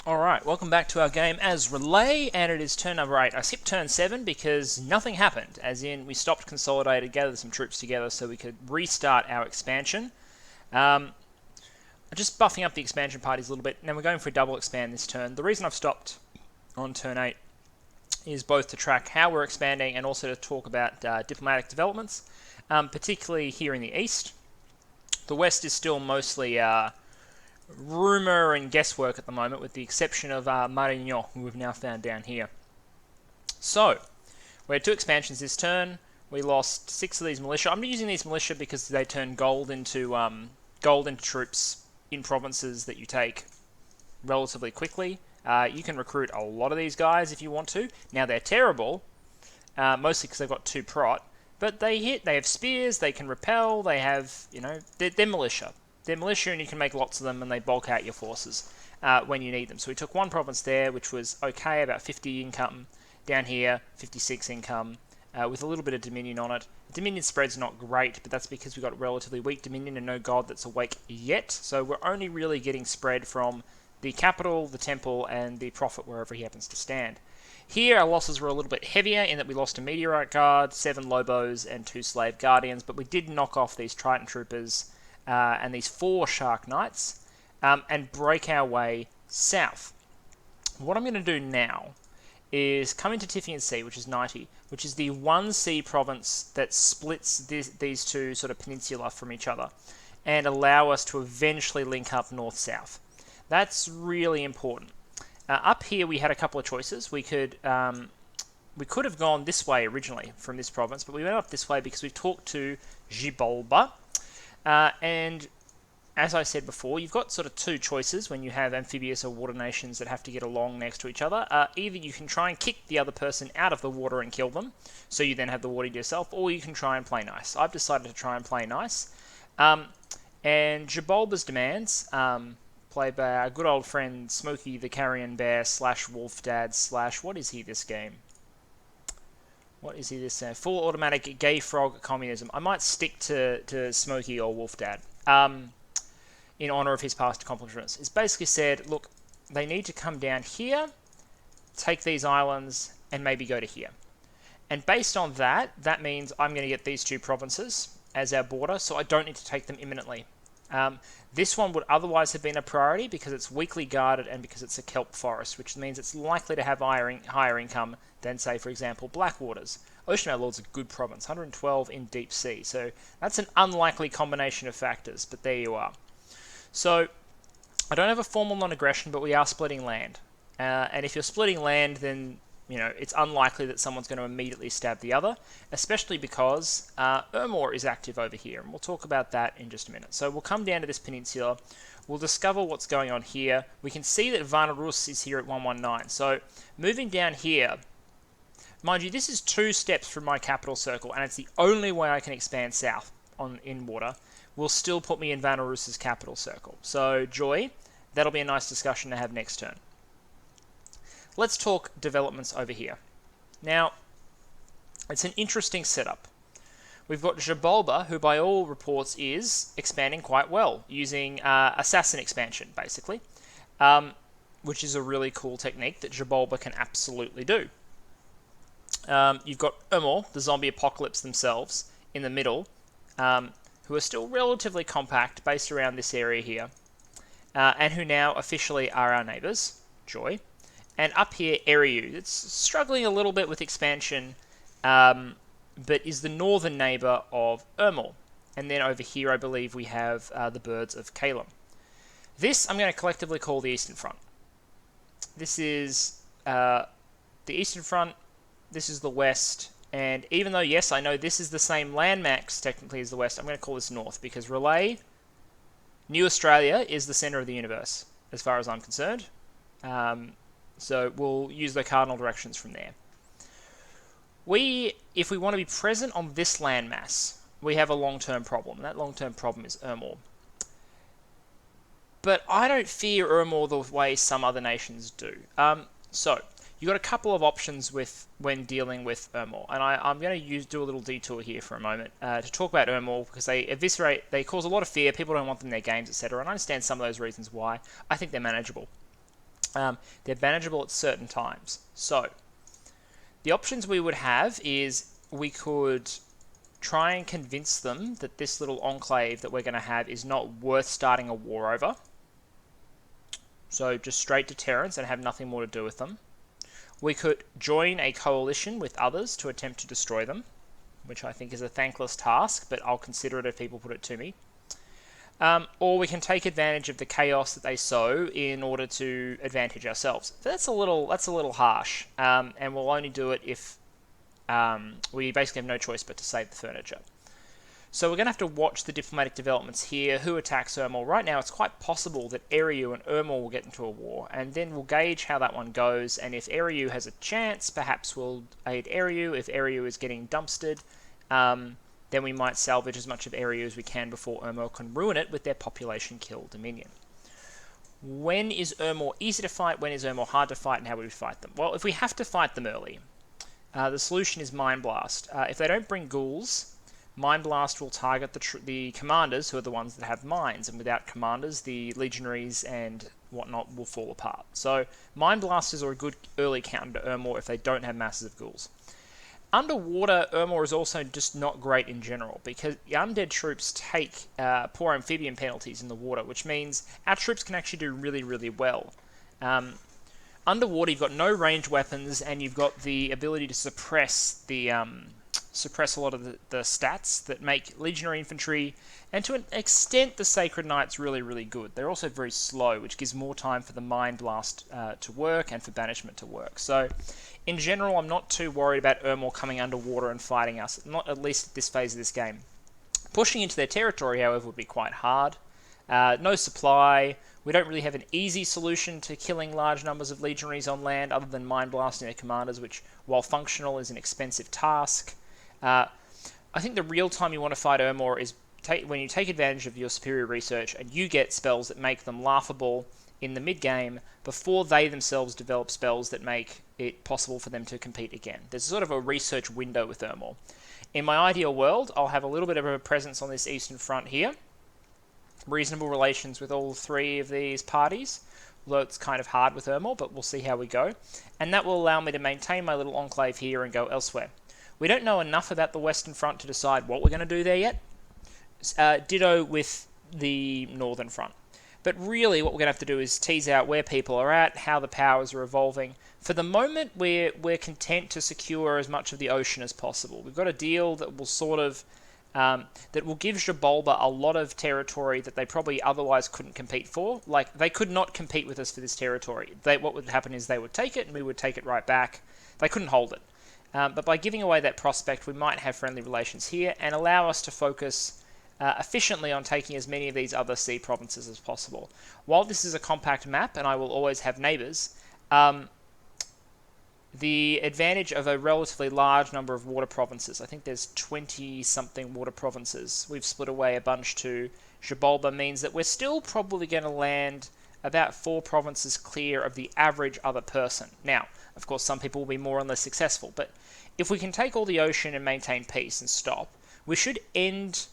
Alright, welcome back to our game as R'lyeh, and it is turn number 8. I skipped turn 7 because nothing happened, as in we stopped, consolidated, gathered some troops together so we could restart our expansion. Just buffing up the expansion parties a little bit. Now we're going for a double expand this turn. The reason I've stopped on turn 8 is both to track how we're expanding and also to talk about diplomatic developments, particularly here in the east. The west is still mostly rumour and guesswork at the moment, with the exception of Marignan, who we've now found down here. So, we had 2 expansions this turn. We lost 6 of these militia. I'm using these militia because they turn gold into troops in provinces that you take relatively quickly. You can recruit a lot of these guys if you want to. Now they're terrible, mostly because they've got 2 prot, but they hit. They have spears. They can repel. They have, they're militia. They're militia, and you can make lots of them, and they bulk out your forces when you need them. So we took 1 province there, which was okay, about 50 income. Down here, 56 income, with a little bit of Dominion on it. Dominion spread's not great, but that's because we've got relatively weak Dominion and no god that's awake yet. So we're only really getting spread from the capital, the temple, and the prophet wherever he happens to stand. Here, our losses were a little bit heavier in that we lost a meteorite guard, 7 lobos, and 2 slave guardians, but we did knock off these Triton troopers and these 4 Shark Knights, and break our way south. What I'm going to do now is come into Tiffian Sea, which is 90, which is the one sea province that splits these 2 sort of peninsula from each other, and allow us to eventually link up north-south. That's really important. Up here we had a couple of choices. We could have gone this way originally from this province, but we went up this way because we talked to Xibalba. And as I said before, you've got sort of 2 choices when you have amphibious or water nations that have to get along next to each other. Either you can try and kick the other person out of the water and kill them, so you then have the water to yourself, or you can try and play nice. I've decided to try and play nice. And Xibalba's demands, played by our good old friend Smokey the Carrion Bear / Wolf Dad / what is he this game? What is he this time? Full automatic gay frog communism. I might stick to Smokey or Wolf Dad in honour of his past accomplishments. It's basically said, look, they need to come down here, take these islands, and maybe go to here. And based on that, that means I'm going to get these 2 provinces as our border, so I don't need to take them imminently. This one would otherwise have been a priority because it's weakly guarded and because it's a kelp forest, which means it's likely to have higher income than, say, for example, Blackwaters. Ocean Lord's a good province, 112 in deep sea, so that's an unlikely combination of factors, but there you are. So, I don't have a formal non-aggression, but we are splitting land. And if you're splitting land, then it's unlikely that someone's going to immediately stab the other, especially because Ermor is active over here, and we'll talk about that in just a minute. So we'll come down to this peninsula, we'll discover what's going on here. We can see that Vanarus is here at 119, so moving down here, mind you, this is 2 steps from my capital circle, and it's the only way I can expand south in water, will still put me in Vanarus's capital circle. So, Joy, that'll be a nice discussion to have next turn. Let's talk developments over here. Now, it's an interesting setup. We've got Xibalba, who by all reports is expanding quite well, using assassin expansion, basically, which is a really cool technique that Xibalba can absolutely do. You've got Ermor, the zombie apocalypse themselves, in the middle, who are still relatively compact, based around this area here, and who now officially are our neighbours, Joy. And up here, Eriu. It's struggling a little bit with expansion, but is the northern neighbour of Ermor. And then over here, I believe we have the birds of Calum. This I'm going to collectively call the Eastern Front. This is the Eastern Front, this is the West, and even though, yes, I know this is the same landmass technically as the West, I'm going to call this North, because R'lyeh, New Australia, is the centre of the universe, as far as I'm concerned. So we'll use the cardinal directions from there. If we want to be present on this landmass, we have a long-term problem, and that long-term problem is Ermor. But I don't fear Ermor the way some other nations do. So, you've got a couple of options when dealing with Ermor, and I'm going to do a little detour here for a moment to talk about Ermor, because they cause a lot of fear, people don't want them in their games, etc., and I understand some of those reasons why. I think they're manageable. They're manageable at certain times. So the options we would have is we could try and convince them that this little enclave that we're going to have is not worth starting a war over. So just straight deterrence and have nothing more to do with them. We could join a coalition with others to attempt to destroy them, which I think is a thankless task, but I'll consider it if people put it to me. Or we can take advantage of the chaos that they sow in order to advantage ourselves. That's a little harsh, and we'll only do it if we basically have no choice but to save the furniture. So we're going to have to watch the diplomatic developments here. Who attacks Ermor? Right now, it's quite possible that Eriu and Ermor will get into a war, and then we'll gauge how that one goes. And if Eriu has a chance, perhaps we'll aid Eriu. If Eriu is getting dumpstered, then we might salvage as much of Eriu as we can before Ermor can ruin it with their population kill dominion. When is Ermor easy to fight? When is Ermor hard to fight? And how would we fight them? Well, if we have to fight them early, the solution is Mind Blast. If they don't bring ghouls, Mind Blast will target the commanders, who are the ones that have mines, and without commanders, the legionaries and whatnot will fall apart. So Mind Blasters are a good early counter to Ermor if they don't have masses of ghouls. Underwater, Ermor is also just not great in general, because the undead troops take poor amphibian penalties in the water, which means our troops can actually do really, really well. Underwater, you've got no ranged weapons, and you've got the ability to suppress a lot of the stats that make legionary infantry, and to an extent the Sacred Knights really, really good. They're also very slow, which gives more time for the Mind Blast to work and for Banishment to work. So, in general, I'm not too worried about Ermor coming underwater and fighting us, not at least at this phase of this game. Pushing into their territory, however, would be quite hard. No supply. We don't really have an easy solution to killing large numbers of legionaries on land other than Mind Blasting their commanders, which, while functional, is an expensive task. I think the real time you want to fight Ermor is when you take advantage of your superior research and you get spells that make them laughable in the mid-game before they themselves develop spells that make it possible for them to compete again. There's sort of a research window with Ermor. In my ideal world, I'll have a little bit of a presence on this eastern front here. Reasonable relations with all three of these parties, although it's kind of hard with Ermor, but we'll see how we go. And that will allow me to maintain my little enclave here and go elsewhere. We don't know enough about the Western Front to decide what we're going to do there yet. Ditto with the Northern Front. But really what we're going to have to do is tease out where people are at, how the powers are evolving. For the moment, we're content to secure as much of the ocean as possible. We've got a deal that will that will give Xibalba a lot of territory that they probably otherwise couldn't compete for. Like, they could not compete with us for this territory. What would happen is they would take it and we would take it right back. They couldn't hold it. But by giving away that prospect, we might have friendly relations here and allow us to focus efficiently on taking as many of these other sea provinces as possible. While this is a compact map, and I will always have neighbours, the advantage of a relatively large number of water provinces, I think there's 20-something water provinces, we've split away a bunch to Xibalba, means that we're still probably going to land about 4 provinces clear of the average other person. Now, of course, some people will be more or less successful, but if we can take all the ocean and maintain peace and stop, we should end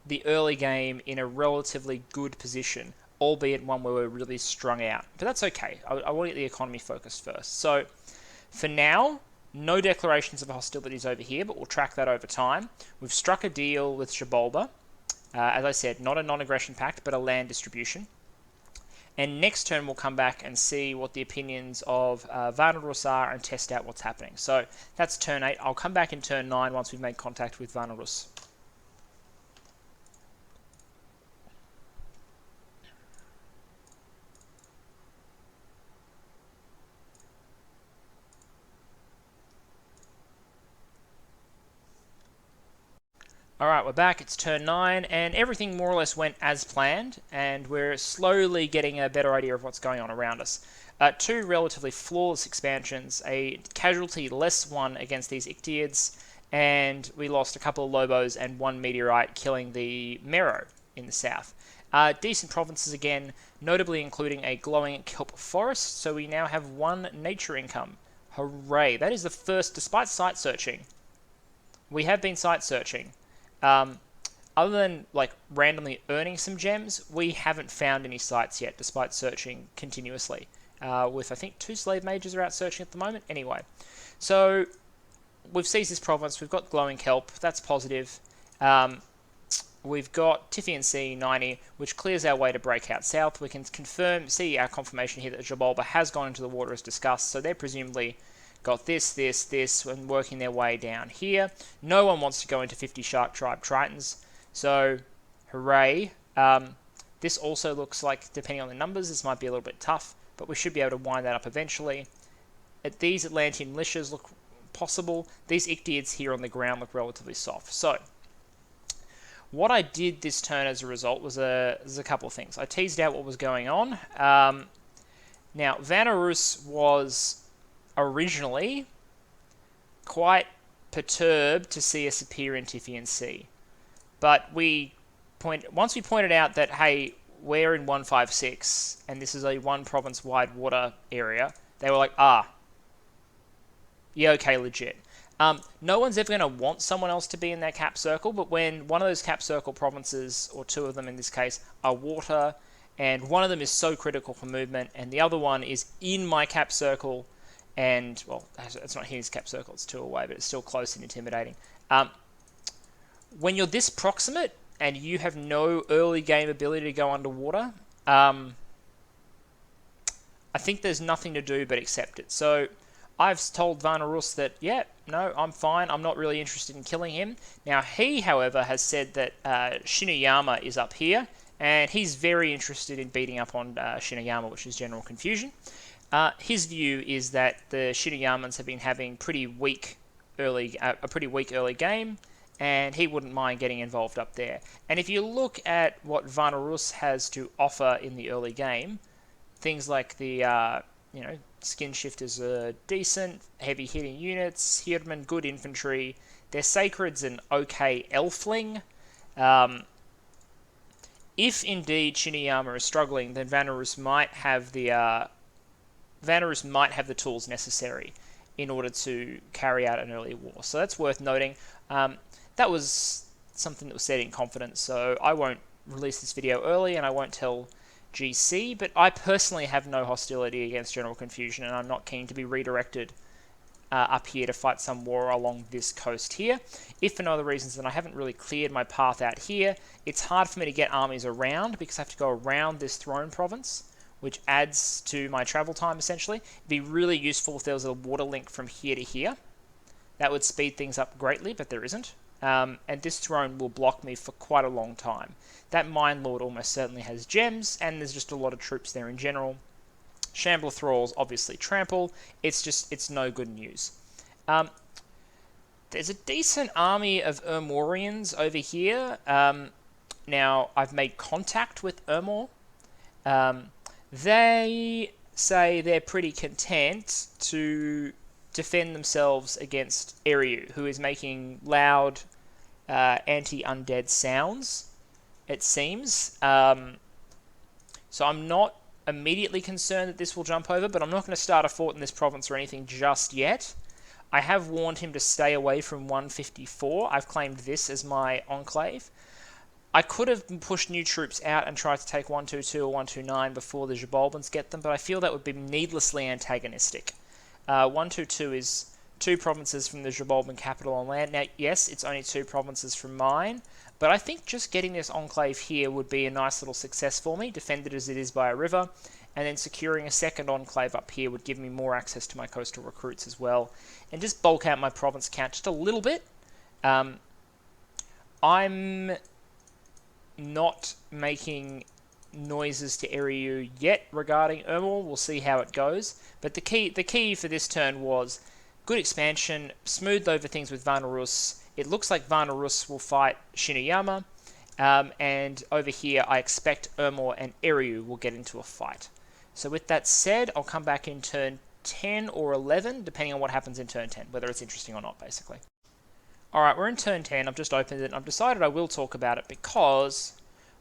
the early game in a relatively good position, albeit one where we're really strung out. But that's okay. I want to get the economy focused first. So, for now, no declarations of hostilities over here, but we'll track that over time. We've struck a deal with Xibalba. As I said, not a non-aggression pact, but a land distribution. And next turn, we'll come back and see what the opinions of Vanelrus are and test out what's happening. So that's turn 8. I'll come back in turn 9 once we've made contact with Vanelrus. Alright, we're back, it's turn 9, and everything more or less went as planned, and we're slowly getting a better idea of what's going on around us. 2 relatively flawless expansions, a casualty-less one against these Ictiids, and we lost a couple of Lobos and 1 meteorite, killing the Mero in the south. Decent provinces again, notably including a glowing kelp forest, so we now have 1 nature income. Hooray! That is the first, despite site searching. We have been site searching. Other than like randomly earning some gems, we haven't found any sites yet, despite searching continuously. with, I think, 2 slave mages are out searching at the moment. Anyway, so we've seized this province. We've got glowing kelp. That's positive. We've got Tiffian Sea 90, which clears our way to break out south. We can see our confirmation here that Jabalba has gone into the water as discussed, so they're presumably got this, and working their way down here. No one wants to go into 50 Shark Tribe Tritons, so hooray. This also looks like, depending on the numbers, this might be a little bit tough, but we should be able to wind that up eventually. These Atlantean militias look possible. These Ictiids here on the ground look relatively soft. So what I did this turn as a result was there's a couple of things. I teased out what was going on. Now, Vanarus was originally quite perturbed to see us appear in Tiffian Sea. But once we pointed out that, hey, we're in 156, and this is a one province-wide water area, they were like, yeah, okay, legit. No one's ever going to want someone else to be in their cap circle, but when one of those cap circle provinces, or 2 of them in this case, are water, and one of them is so critical for movement, and the other one is in my cap circle, and, well, it's not his cap circle, it's 2 away, but it's still close and intimidating. When you're this proximate, and you have no early game ability to go underwater, I think there's nothing to do but accept it. So I've told Vanarus that, yeah, no, I'm fine. I'm not really interested in killing him. Now, he, however, has said that Shinuyama is up here, and he's very interested in beating up on Shinuyama, which is general confusion. His view is that the Shinuyamans have been having a pretty weak early game, and he wouldn't mind getting involved up there. And if you look at what Vanarus has to offer in the early game, things like the skin shifters are decent, heavy hitting units, Hirdman, good infantry, their sacred's an okay elfling. If indeed Shinuyama is struggling, then Vanarus might have the tools necessary in order to carry out an early war. So that's worth noting. That was something that was said in confidence, so I won't release this video early and I won't tell GC, but I personally have no hostility against general confusion, and I'm not keen to be redirected up here to fight some war along this coast here. If for no other reasons than I haven't really cleared my path out here, it's hard for me to get armies around because I have to go around this throne province, which adds to my travel time essentially. It'd be really useful if there was a water link from here to here. That would speed things up greatly, but there isn't. And this throne will block me for quite a long time. That Mine Lord almost certainly has gems, and there's just a lot of troops there in general. Shambler Thralls obviously trample. It's no good news. There's a decent army of Ermorians over here. Now, I've made contact with Ermor. They say they're pretty content to defend themselves against Eriu, who is making loud anti-undead sounds, it seems. So I'm not immediately concerned that this will jump over, but I'm not going to start a fort in this province or anything just yet. I have warned him to stay away from 154. I've claimed this as my enclave. I could have pushed new troops out and tried to take 122 or 129 before the Jabalbans get them, but I feel that would be needlessly antagonistic. 122 is 2 provinces from the Jabalban capital on land. Now, yes, it's only 2 provinces from mine, but I think just getting this enclave here would be a nice little success for me, defended as it is by a river, and then securing a second enclave up here would give me more access to my coastal recruits as well, and just bulk out my province count just a little bit. I'm not making noises to Eriu yet regarding Ermor. We'll see how it goes. But the key for this turn was good expansion, smoothed over things with Vanarus. It looks like Vanarus will fight Shinuyama, and over here I expect Ermor and Eriu will get into a fight. So with that said, I'll come back in turn 10 or 11, depending on what happens in turn 10, whether it's interesting or not, basically. Alright, we're in turn 10. I've just opened it, and I've decided I will talk about it because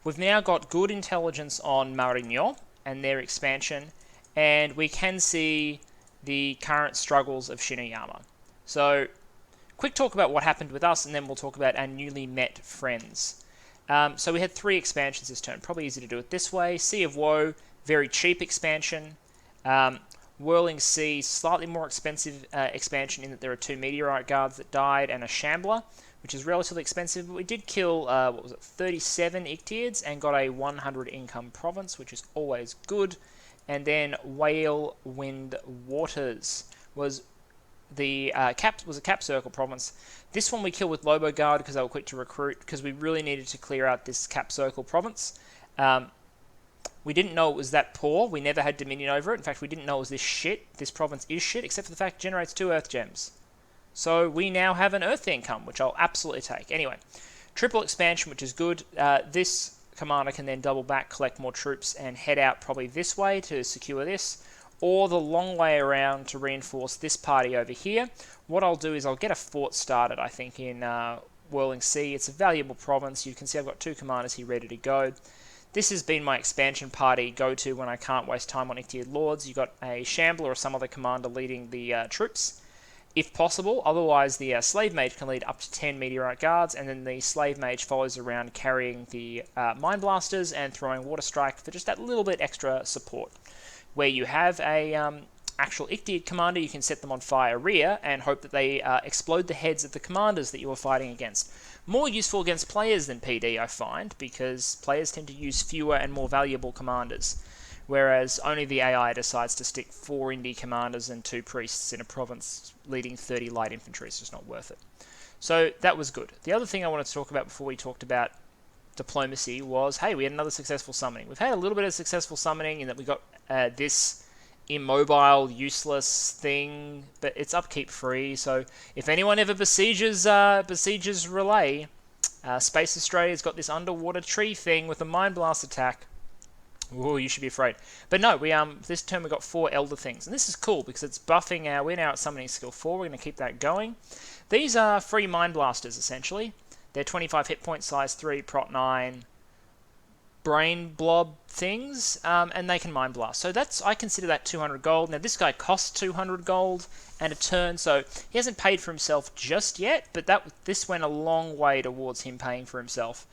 we've now got good intelligence on Marignan and their expansion, and we can see the current struggles of Shinuyama. So, quick talk about what happened with us, and then we'll talk about our newly met friends. So we had 3 expansions this turn. Probably easy to do it this way. Sea of Woe, very cheap expansion. Whirling Sea, slightly more expensive expansion in that there are 2 meteorite guards that died and a shambler, which is relatively expensive, but we did kill, 37 Ictiids and got a 100 income province, which is always good. And then Whale Wind Waters was a cap circle province. This one we killed with Lobo Guard because they were quick to recruit, because we really needed to clear out this cap circle province. We didn't know it was that poor. We never had dominion over it. In fact, we didn't know it was this shit. This province is shit, except for the fact it generates 2 earth gems. So we now have an earth income, which I'll absolutely take. Anyway, triple expansion, which is good. This commander can then double back, collect more troops, and head out probably this way to secure this, or the long way around to reinforce this party over here. What I'll do is I'll get a fort started, I think, in Whirling Sea. It's a valuable province. You can see I've got 2 commanders here ready to go. This has been my expansion party go-to when I can't waste time on Ictid Lords. You've got a Shambler or some other commander leading the troops, if possible. Otherwise, the Slave Mage can lead up to 10 Meteorite Guards, and then the Slave Mage follows around carrying the Mind Blasters and throwing Water Strike for just that little bit extra support. Where you have a actual Ictid commander, you can set them on fire rear and hope that they explode the heads of the commanders that you are fighting against. More useful against players than PD, I find, because players tend to use fewer and more valuable commanders, whereas only the AI decides to stick 4 indie commanders and 2 priests in a province leading 30 light infantry. It's just not worth it. So that was good. The other thing I wanted to talk about before we talked about diplomacy was, hey, we had another successful summoning. We've had a little bit of successful summoning in that we got this immobile, useless thing, but it's upkeep free. So if anyone ever besieges R'lyeh, Space Australia's got this underwater tree thing with a Mind Blast attack. Ooh, you should be afraid. But no, we this turn we got 4 Elder things, and this is cool because it's buffing our. We're now at summoning skill 4. We're going to keep that going. These are free Mind Blasters essentially. They're 25 hit point, size 3, prot 9. Brain blob things, and they can Mind Blast. So I consider that 200 gold. Now this guy costs 200 gold and a turn, so he hasn't paid for himself just yet, but this went a long way towards him paying for himself,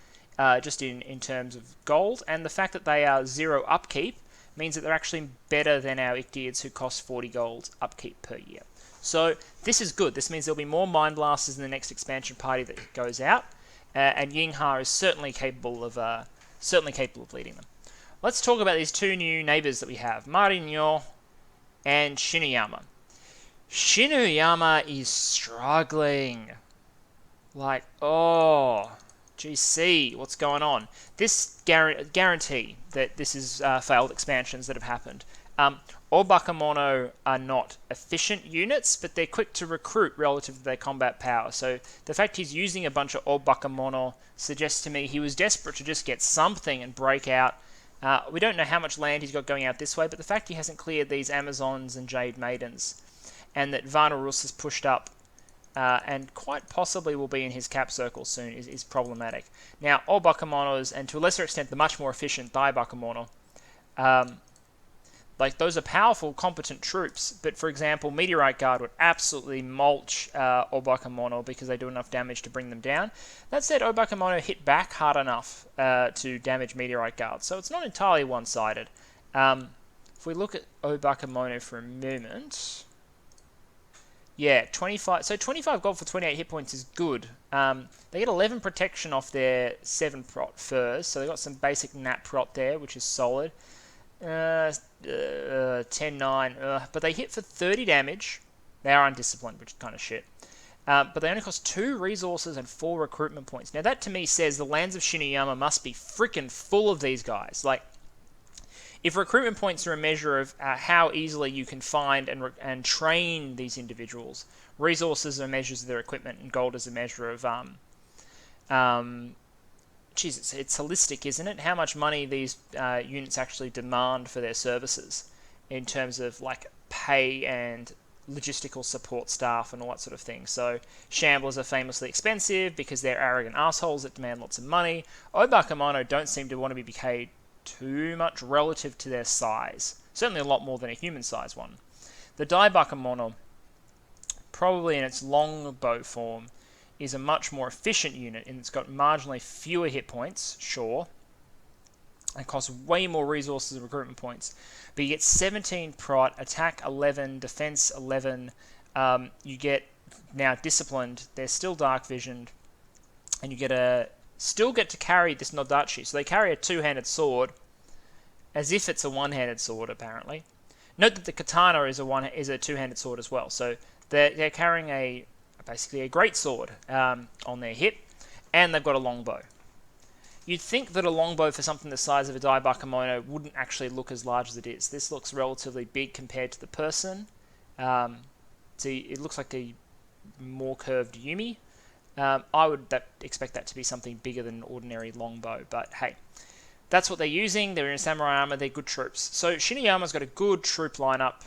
just in terms of gold. And the fact that they are 0 upkeep means that they're actually better than our Ictiids, who cost 40 gold upkeep per year. So this is good. This means there'll be more Mind Blasters in the next expansion party that goes out, and Yingha is certainly capable of leading them. Let's talk about these 2 new neighbours that we have, Marigno and Shinuyama. Shinuyama is struggling. Like, oh, GC, what's going on? This guarantee that this is failed expansions that have happened. Obakemono are not efficient units, but they're quick to recruit relative to their combat power. So the fact he's using a bunch of Obakemono suggests to me he was desperate to just get something and break out. We don't know how much land he's got going out this way, but the fact he hasn't cleared these Amazons and Jade Maidens, and that Vanarus has pushed up and quite possibly will be in his cap circle soon, is problematic. Now, Obakemonos, and to a lesser extent the much more efficient Daibakemono, like, those are powerful, competent troops, but for example, Meteorite Guard would absolutely mulch Obakemono because they do enough damage to bring them down. That said, Obakemono hit back hard enough to damage Meteorite Guard, so it's not entirely one-sided. If we look at Obakemono for a moment, yeah, 25. So 25 gold for 28 hit points is good. They get 11 protection off their 7 prot first, so they got some basic nat prot there, which is solid. 10-9, but they hit for 30 damage. They are undisciplined, which is kind of shit. But they only cost 2 resources and 4 recruitment points. Now that to me says the lands of Shinuyama must be freaking full of these guys. Like, if recruitment points are a measure of how easily you can find and train these individuals, resources are measures of their equipment, and gold is a measure of geez, it's holistic, isn't it? How much money these units actually demand for their services in terms of like pay and logistical support staff and all that sort of thing. So Shamblers are famously expensive because they're arrogant assholes that demand lots of money. Obakemono don't seem to want to be paid too much relative to their size. Certainly a lot more than a human-sized one. The Daibakemono, probably in its long bow form, is a much more efficient unit, and it's got marginally fewer hit points, sure, It costs way more resources and recruitment points. But you get 17 prot, attack 11, defense 11. You get now disciplined. They're still dark visioned. And you still get to carry this Nodachi. So they carry a two-handed sword as if it's a one-handed sword, apparently. Note that the katana is a two-handed sword as well. So they're carrying basically a great sword on their hip, and they've got a longbow. You'd think that a longbow for something the size of a Daibakemono wouldn't actually look as large as it is. This looks relatively big compared to the person. It looks like a more curved Yumi. I would expect that to be something bigger than an ordinary longbow, but hey, that's what they're using. They're in samurai armor. They're good troops. So Shiniyama's got a good troop lineup.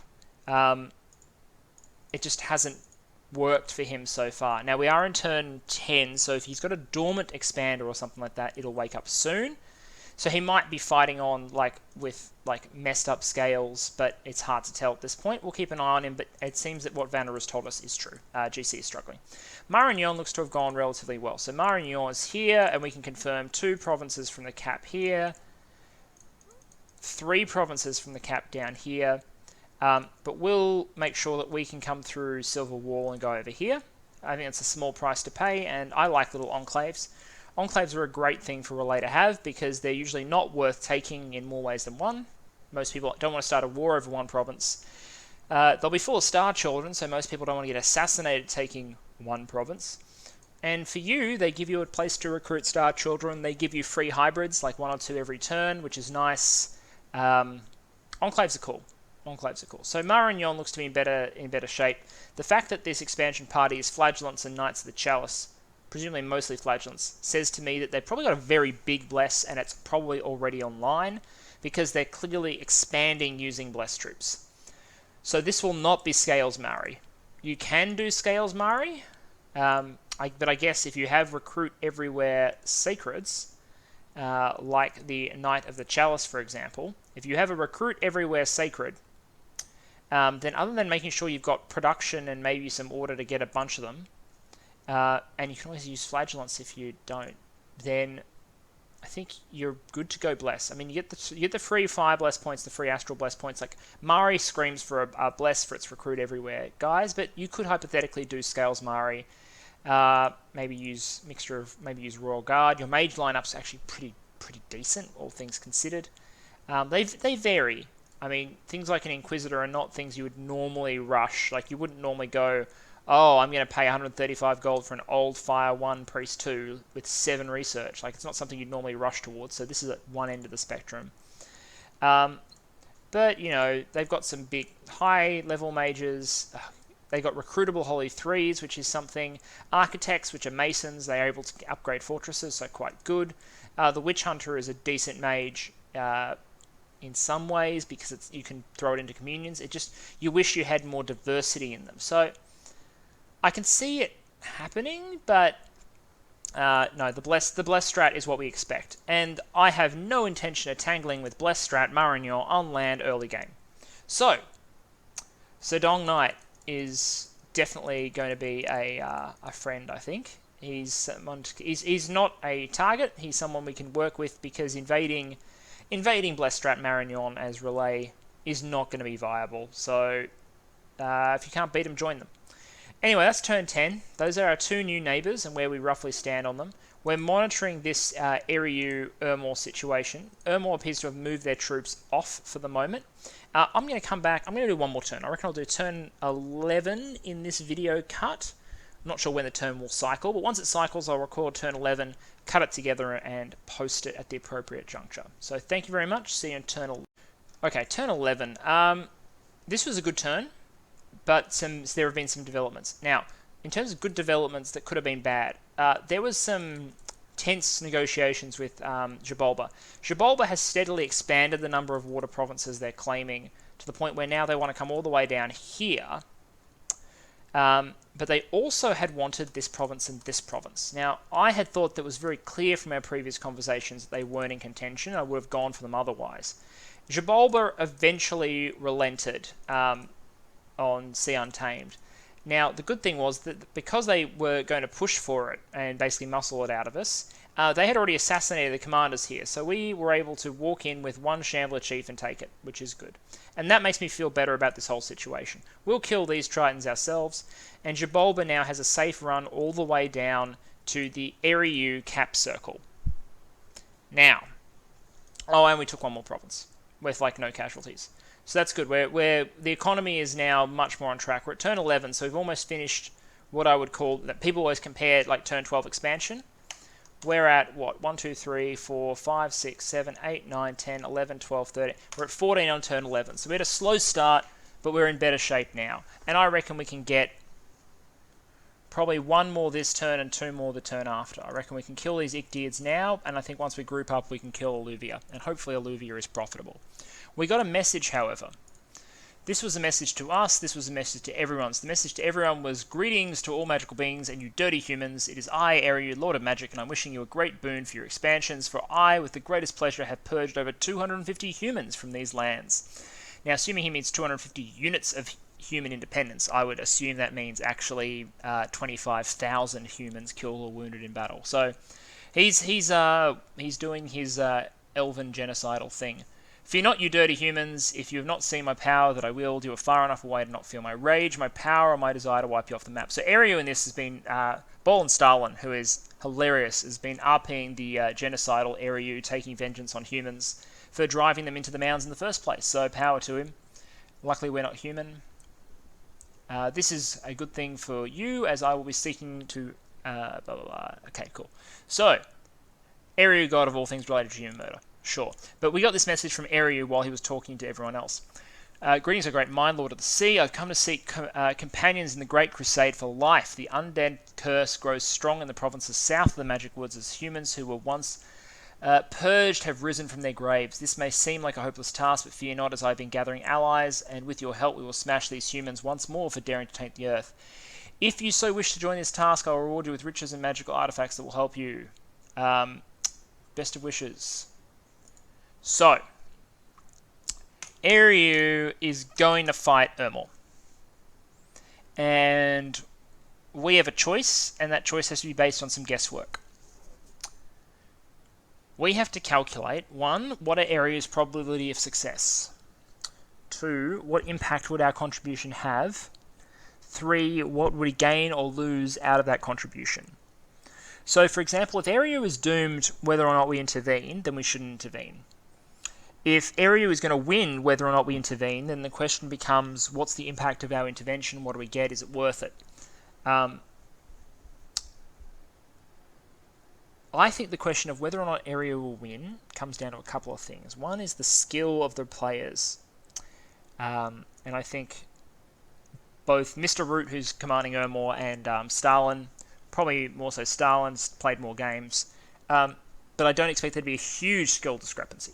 It just hasn't worked for him so far. Now we are in turn 10, so if he's got a dormant expander or something like that, it'll wake up soon. So he might be fighting on with messed up scales, but it's hard to tell at this point. We'll keep an eye on him, but it seems that what Vanna has told us is true. GC is struggling. Marignon looks to have gone relatively well. So Marignon is here, and we can confirm 2 provinces from the cap here, 3 provinces from the cap down here. But we'll make sure that we can come through Silver Wall and go over here. I think it's a small price to pay, and I like little enclaves. Enclaves are a great thing for R'lyeh to have because they're usually not worth taking in more ways than one. Most people don't want to start a war over one province. They'll be full of star children, so most people don't want to get assassinated taking one province. And for you, they give you a place to recruit star children. They give you free hybrids, like 1 or 2 every turn, which is nice. Enclaves are cool. So Marignon looks to be in better shape. The fact that this expansion party is Flagellants and Knights of the Chalice, presumably mostly Flagellants, says to me that they've probably got a very big Bless, and it's probably already online, because they're clearly expanding using Bless troops. So this will not be Scales Mari. You can do Scales Mari, but I guess if you have Recruit Everywhere Sacreds, like the Knight of the Chalice, for example, if you have a Recruit Everywhere Sacred, then other than making sure you've got production and maybe some order to get a bunch of them, and you can always use Flagellants if you don't, then I think you're good to go Bless. I mean, you get the free Fire Bless points, the free Astral Bless points. Like, Mari screams for a Bless for its Recruit Everywhere guys, but you could hypothetically do Scales Mari. Maybe use Royal Guard. Your mage lineup's actually pretty decent, all things considered. They vary. I mean, things like an Inquisitor are not things you would normally rush. Like, you wouldn't normally go, oh, I'm going to pay 135 gold for an old Fire 1 Priest 2 with 7 research. Like, it's not something you'd normally rush towards, so this is at one end of the spectrum. But, you know, they've got some big high-level mages. They got recruitable Holy Threes, which is something. Architects, which are Masons, they are able to upgrade fortresses, so quite good. The Witch Hunter is a decent mage in some ways because you can throw it into communions. You wish you had more diversity in them. So I can see it happening, but no, the Bless strat is what we expect. And I have no intention of tangling with Bless strat Marignon on land early game. So Sedong Knight is definitely going to be a friend, I think. He's not a target. He's someone we can work with because invading Bless strat Marignon as R'lyeh is not going to be viable. So if you can't beat them, join them. Anyway, that's turn 10. Those are our 2 new neighbours and where we roughly stand on them. We're monitoring this Eriyu Ermor situation. Ermor appears to have moved their troops off for the moment. I'm going to come back. I'm going to do one more turn. I reckon I'll do turn 11 in this video cut. I'm not sure when the turn will cycle, but once it cycles, I'll record turn 11, cut it together, and post it at the appropriate juncture. So thank you very much. See you in turn 11. Okay, turn 11. This was a good turn, but there have been some developments. Now, in terms of good developments that could have been bad, there was some tense negotiations with Xibalba. Xibalba has steadily expanded the number of water provinces they're claiming to the point where now they want to come all the way down here. But they also had wanted this province and this province. Now, I had thought that was very clear from our previous conversations that they weren't in contention. I would have gone for them otherwise. Xibalba eventually relented on Sea Untamed. Now, the good thing was that because they were going to push for it and basically muscle it out of us, they had already assassinated the commanders here, so we were able to walk in with one Shambler Chief and take it, which is good. And that makes me feel better about this whole situation. We'll kill these Tritons ourselves, and Jabolba now has a safe run all the way down to the Eriu cap circle. Now, and we took one more province with like no casualties. So that's good. Where the economy is now much more on track. We're at turn 11, so we've almost finished what I would call, that people always compare like turn 12 expansion. We're at what? 1, 2, 3, 4, 5, 6, 7, 8, 9, 10, 11, 12, 13. We're at 14 on turn 11. So we had a slow start, but we're in better shape now. And I reckon we can get probably one more this turn and 2 more the turn after. I reckon we can kill these Ichthyids now, and I think once we group up, we can kill Alluvia. And hopefully Alluvia is profitable. We got a message, however. This was a message to us, this was a message to everyone. So the message to everyone was, greetings to all magical beings and you dirty humans. It is I, Eriu, Lord of Magic, and I'm wishing you a great boon for your expansions, for I, with the greatest pleasure, have purged over 250 humans from these lands. Now, assuming he means 250 units of human independence, I would assume that means actually 25,000 humans killed or wounded in battle. So he's doing his elven genocidal thing. Fear not, you dirty humans. If you have not seen my power that I wield, you are far enough away to not feel my rage, my power, or my desire to wipe you off the map. So Eriu in this has been Bolin Stalin, who is hilarious, has been RPing the genocidal Eriu, taking vengeance on humans for driving them into the mounds in the first place. So power to him. Luckily we're not human. This is a good thing for you, as I will be seeking to... blah, blah, blah. Okay, cool. So, Eriu, god of all things related to human murder. Sure. But we got this message from Eriu while he was talking to everyone else. Greetings, O great mind lord of the sea. I've come to seek companions in the great crusade for life. The undead curse grows strong in the provinces south of the magic woods as humans who were once purged have risen from their graves. This may seem like a hopeless task, but fear not, as I have been gathering allies, and with your help we will smash these humans once more for daring to taint the earth. If you so wish to join this task, I will reward you with riches and magical artifacts that will help you. Best of wishes. So, Eriu is going to fight Ermor. And we have a choice, and that choice has to be based on some guesswork. We have to calculate, 1, what are Eriu's probability of success? 2, what impact would our contribution have? 3, what would he gain or lose out of that contribution? So, for example, if Eriu is doomed whether or not we intervene, then we shouldn't intervene. If Eriu is going to win whether or not we intervene, then the question becomes, what's the impact of our intervention? What do we get? Is it worth it? I think the question of whether or not Eriu will win comes down to a couple of things. One is the skill of the players. And I think both Mr. Root, who's commanding Ermor, and Stalin, probably more so Stalin's played more games, but I don't expect there to be a huge skill discrepancy.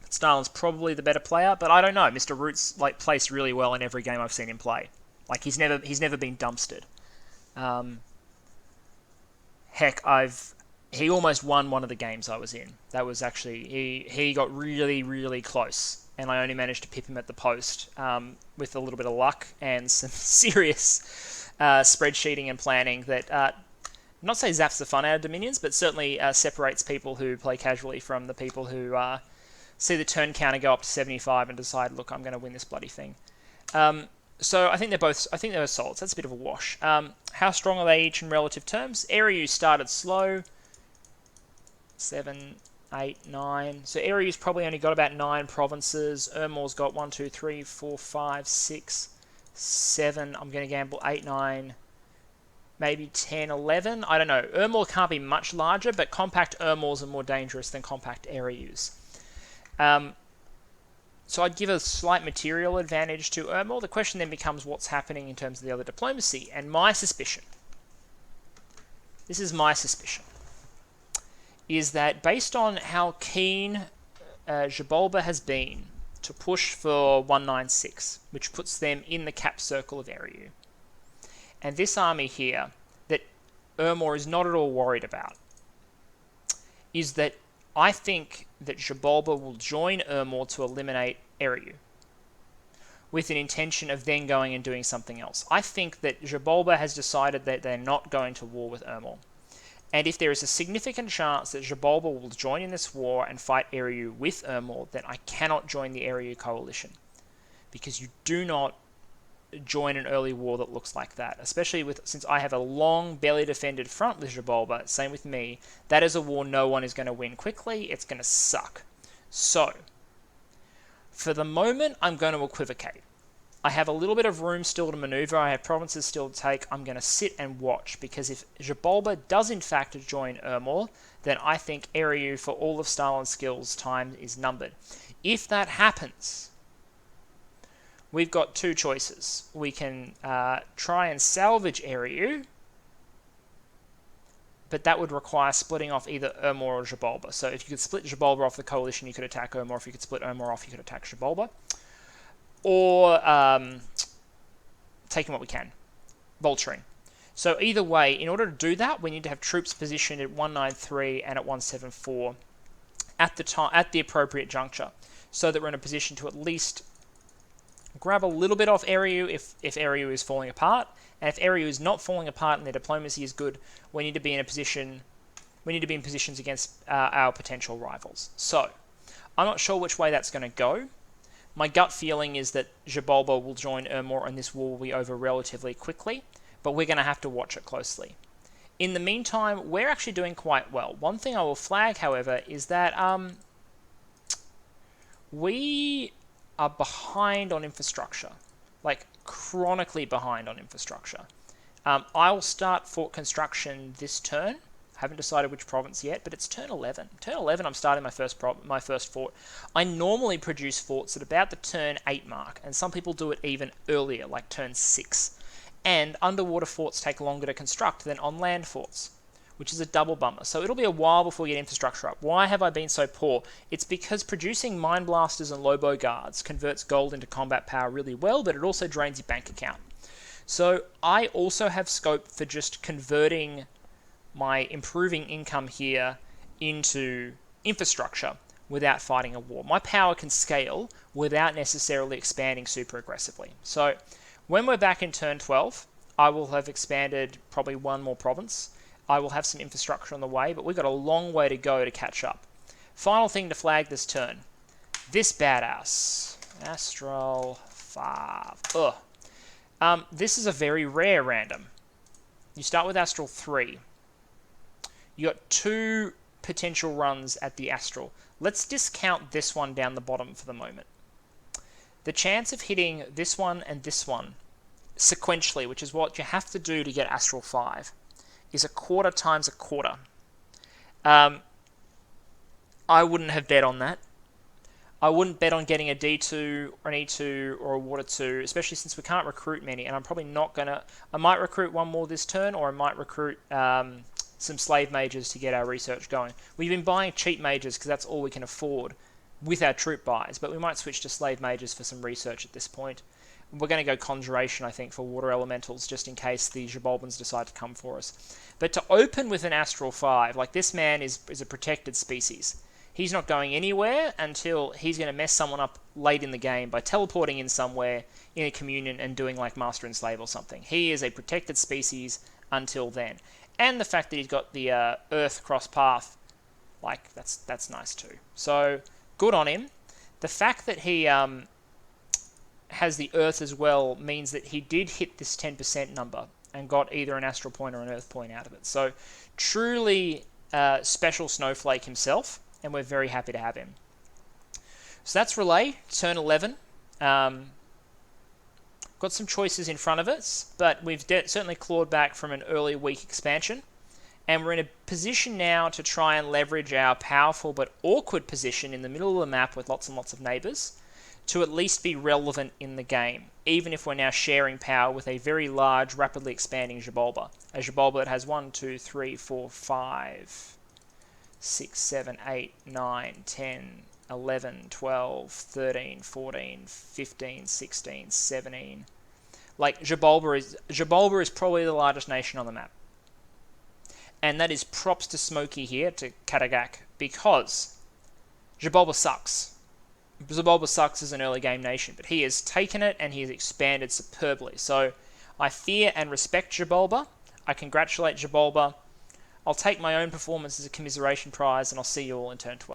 Stalin's probably the better player, but I don't know. Mr. Root's like placed really well in every game I've seen him play. Like he's never been dumpstered. Heck, he almost won one of the games I was in. That was actually he got really, really close, and I only managed to pip him at the post with a little bit of luck and some serious spreadsheeting and planning that not say zaps the fun out of Dominions, but certainly separates people who play casually from the people who see the turn counter go up to 75 and decide, look, I'm going to win this bloody thing. So I think they're both solid. So that's a bit of a wash. How strong are they each in relative terms? Eriu started slow. 7, 8, 9. So Eriu's probably only got about 9 provinces. Ermor's got 1, 2, 3, 4, 5, 6, 7. I'm going to gamble 8, 9, maybe 10, 11. I don't know. Ermor can't be much larger, but compact Ermors are more dangerous than compact Eriu's. So I'd give a slight material advantage to Ermor. The question then becomes what's happening in terms of the other diplomacy. And my suspicion, this is my suspicion, is that based on how keen Jabolba has been to push for 196, which puts them in the cap circle of Eriu, and this army here that Ermor is not at all worried about, is that I think that Jabolba will join Ermor to eliminate Eriu, with an intention of then going and doing something else. I think that Jabolba has decided that they're not going to war with Ermor. And if there is a significant chance that Xibalba will join in this war and fight Eriu with Ermor, then I cannot join the Eriu coalition. Because you do not join an early war that looks like that. Especially since I have a long, barely defended front with Xibalba, same with me, that is a war no one is going to win quickly. It's going to suck. So, for the moment, I'm going to equivocate. I have a little bit of room still to maneuver. I have provinces still to take. I'm going to sit and watch, because if Xibalba does in fact join Ermor, then I think Eriu, for all of Stalin's skills, time is numbered. If that happens, we've got two choices. We can try and salvage Eriu, but that would require splitting off either Ermor or Xibalba. So if you could split Xibalba off the coalition, you could attack Ermor. If you could split Ermor off, you could attack Xibalba. Or taking what we can, vulturing. So either way, in order to do that, we need to have troops positioned at 193 and at 174 at the appropriate juncture, so that we're in a position to at least grab a little bit off Eriu if Eriu is falling apart, and if Eriu is not falling apart and their diplomacy is good, we need to be in a position. We need to be in positions against our potential rivals. So I'm not sure which way that's going to go. My gut feeling is that Xibalba will join Ermor and this war will be over relatively quickly, but we're going to have to watch it closely. In the meantime, we're actually doing quite well. One thing I will flag, however, is that we are behind on infrastructure, like chronically behind on infrastructure. I will start fort construction this turn. Haven't decided which province yet, but it's turn 11. Turn 11, I'm starting my first fort. I normally produce forts at about the turn 8 mark, and some people do it even earlier, like turn 6. And underwater forts take longer to construct than on-land forts, which is a double bummer. So it'll be a while before we get infrastructure up. Why have I been so poor? It's because producing mine blasters and Lobo guards converts gold into combat power really well, but it also drains your bank account. So I also have scope for just converting my improving income here into infrastructure without fighting a war. My power can scale without necessarily expanding super aggressively. So when we're back in turn 12, I will have expanded probably one more province. I will have some infrastructure on the way, but we've got a long way to go to catch up. Final thing to flag this turn. This badass. Astral 5. Ugh. This is a very rare random. You start with Astral 3. You got 2 potential runs at the Astral. Let's discount this one down the bottom for the moment. The chance of hitting this one and this one sequentially, which is what you have to do to get Astral 5, is a quarter times a quarter. I wouldn't have bet on that. I wouldn't bet on getting a D2 or an E2 or a Water 2, especially since we can't recruit many, and I'm probably not going to... I might recruit one more this turn, or I might recruit some slave mages to get our research going. We've been buying cheap mages because that's all we can afford with our troop buys, but we might switch to slave mages for some research at this point. We're going to go conjuration, I think, for water elementals, just in case the Xibalbans decide to come for us. But to open with an Astral 5, like this man is a protected species. He's not going anywhere until he's going to mess someone up late in the game by teleporting in somewhere in a communion and doing like Master and Slave or something. He is a protected species until then. And the fact that he's got the Earth cross path, like, that's nice too. So, good on him. The fact that he has the Earth as well means that he did hit this 10% number and got either an Astral point or an Earth point out of it. So, truly special snowflake himself, and we're very happy to have him. So that's R'lyeh, turn 11. Got some choices in front of us, but we've certainly clawed back from an early weak expansion. And we're in a position now to try and leverage our powerful but awkward position in the middle of the map with lots and lots of neighbours to at least be relevant in the game, even if we're now sharing power with a very large, rapidly expanding Xibalba. A Xibalba that has 1, 2, 3, 4, 5, 6, 7, 8, 9, 10, 11, 12, 13, 14, 15, 16, 17. Like, Xibalba is probably the largest nation on the map. And that is props to Smokey here, to Katagak, because Xibalba sucks. Xibalba sucks as an early game nation, but he has taken it and he has expanded superbly. So I fear and respect Xibalba. I congratulate Xibalba. I'll take my own performance as a commiseration prize, and I'll see you all in turn 12.